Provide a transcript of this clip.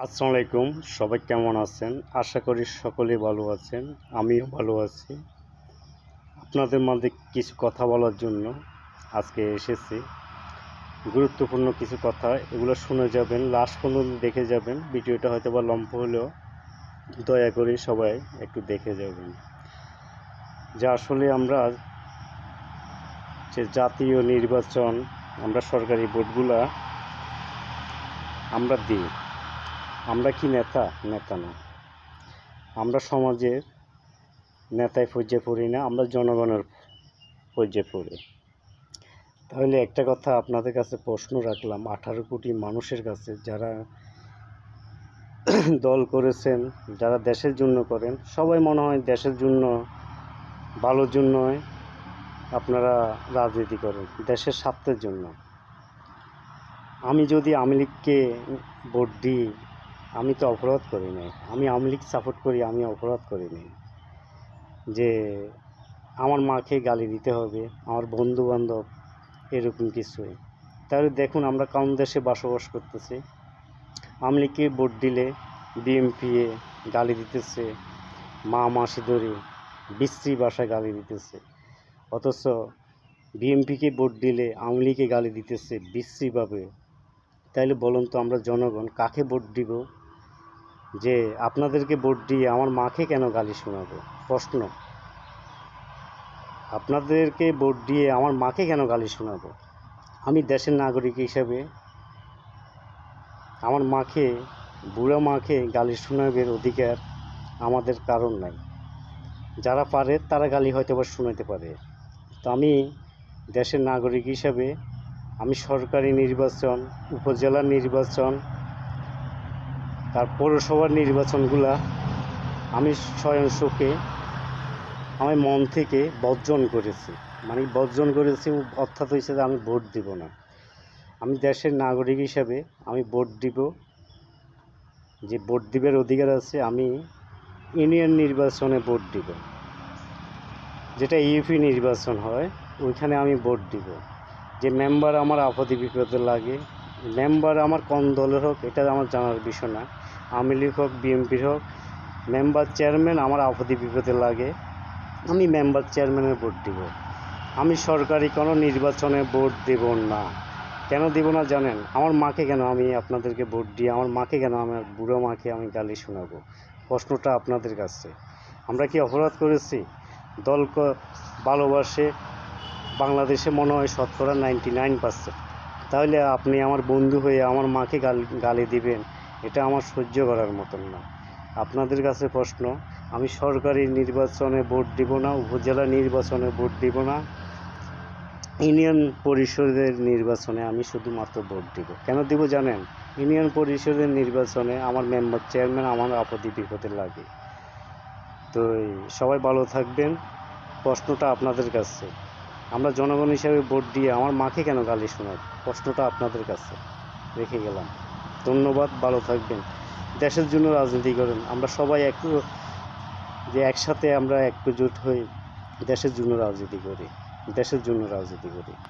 আসসালামু আলাইকুম। সবাই কেমন আছেন? আশা করি সকলেই ভালো আছেন। আমিও ভালো আছি। আপনাদের মাঝে কিছু কথা বলার জন্য আজকে এসেছি। গুরুত্বপূর্ণ কিছু কথা, এগুলো শুনে যাবেন, লাস্ট পর্যন্ত দেখে যাবেন। ভিডিওটা হয়তো বা লম্বা হলেও দয়া করে সবাই একটু দেখে যাবেন। যে আসলে আমরা যে জাতীয় নির্বাচন, আমরা সরকারি ভোটগুলা আমরা দিই। আমরা কি নেতা? নেতা না। আমরা সমাজের নেতায় পর্যায়ে পড়ি না, আমরা জনগণের পর্যায়ে পড়ি। তাহলে একটা কথা আপনাদের কাছে প্রশ্ন রাখলাম, 18 কোটি মানুষের কাছে, যারা দল করেছেন, যারা দেশের জন্য করেন, সবাই মনে হয় দেশের জন্য, ভালোর জন্যই আপনারা রাজনীতি করেন, দেশের স্বার্থের জন্য। আমি যদি আওয়ামী লীগকে ভোট দিই, আমি তো অপরাধ করি নাই। আমি আওয়ামী লীগ সাপোর্ট করি, আমি অপরাধ করি নাই যে আমার মাকে গালি দিতে হবে, আমার বন্ধু বান্ধব, এরকম কিছুই। তাহলে দেখুন আমরা কোন দেশে বসবাস করতেছি। আওয়ামী লীগকে ভোট দিলে বিএনপি গালি দিতেছে, মা মাসি ধরে বিশ্রী ভাষায় গালি দিতেছে, অথচ বিএনপিকে ভোট দিলে আওয়ামী লীগকে গালি দিতেছে বিশ্রীভাবে। তাইলে বলুন তো আমরা জনগণ কাকে ভোট দিব? যে আপনাদেরকে ভোট দিয়ে আমার মাকে কেন গালি শোনাবো? প্রশ্ন। আপনাদেরকে ভোট দিয়ে আমার মাকে কেন গালি শোনাবো? আমি দেশের নাগরিক হিসেবে আমার মাকে, বুড়া মাকে গালি শোনাবের অধিকার আমাদের কারণ নাই। যারা পারে তারা গালি হয়তো বা শোনাতে পারে। তো আমি দেশের নাগরিক হিসেবে আমি সরকারি নির্বাচন, উপজেলার নির্বাচন, তার পৌরসভার নির্বাচনগুলা আমি স্বয়ং সুখে আমি মন থেকে বর্জন করেছি। মানে বর্জন করেছি অর্থাৎ হয়েছে যে আমি ভোট দিব না। আমি দেশের নাগরিক হিসাবে আমি ভোট দিব, যে ভোট দিবার অধিকার আছে। আমি ইউনিয়ন নির্বাচনে ভোট দিব, যেটা ইউপি নির্বাচন হয় ওইখানে আমি ভোট দিব। যে মেম্বার আমার আপদে বিপদে লাগে, মেম্বার আমার কোন দলের হোক এটা আমার জানার বিষয় না, আওয়ামী লীগ হোক বিএনপির হোক, মেম্বার চেয়ারম্যান আমার আপদে বিপদে লাগে, আমি মেম্বার চেয়ারম্যানের ভোট দিব। আমি সরকারি কোনো নির্বাচনে ভোট দেব না। কেন দেব না জানেন? আমার মাকে কেন আমি আপনাদেরকে ভোট দিয়ে আমার মাকে কেন, আমার বুড়ো মাকে আমি গালি শোনাবো? প্রশ্নটা আপনাদের কাছে। আমরা কি অপরাধ করেছি? দল ভালোবাসে বাংলাদেশে মনে হয় শতকরা 99%। তাহলে আপনি আমার বন্ধু হয়ে আমার মাকে গালি দিবেন, এটা আমার সহ্য করার মতন না। আপনাদের কাছে প্রশ্ন, আমি সরকারি নির্বাচনে ভোট দিব না, উপজেলা নির্বাচনে ভোট দিব না, ইউনিয়ন পরিষদের নির্বাচনে আমি শুধুমাত্র ভোট দিব। কেন দিব জানেন? ইউনিয়ন পরিষদের নির্বাচনে আমার মেম্বার চেয়ারম্যান আমার আপদে বিপদে লাগে। তো সবাই ভালো থাকবেন। প্রশ্নটা আপনাদের কাছে, আমরা জনগণ হিসাবে ভোট দিয়ে আমার মাকে কেন গালি শোনাব? প্রশ্নটা আপনাদের কাছে রেখে গেলাম। ধন্যবাদ, ভালো থাকবেন। দেশের জন্য রাজনীতি করেন। আমরা সবাই একসাথে আমরা একজোট হয়ে দেশের জন্য রাজনীতি করি, দেশের জন্য রাজনীতি করি।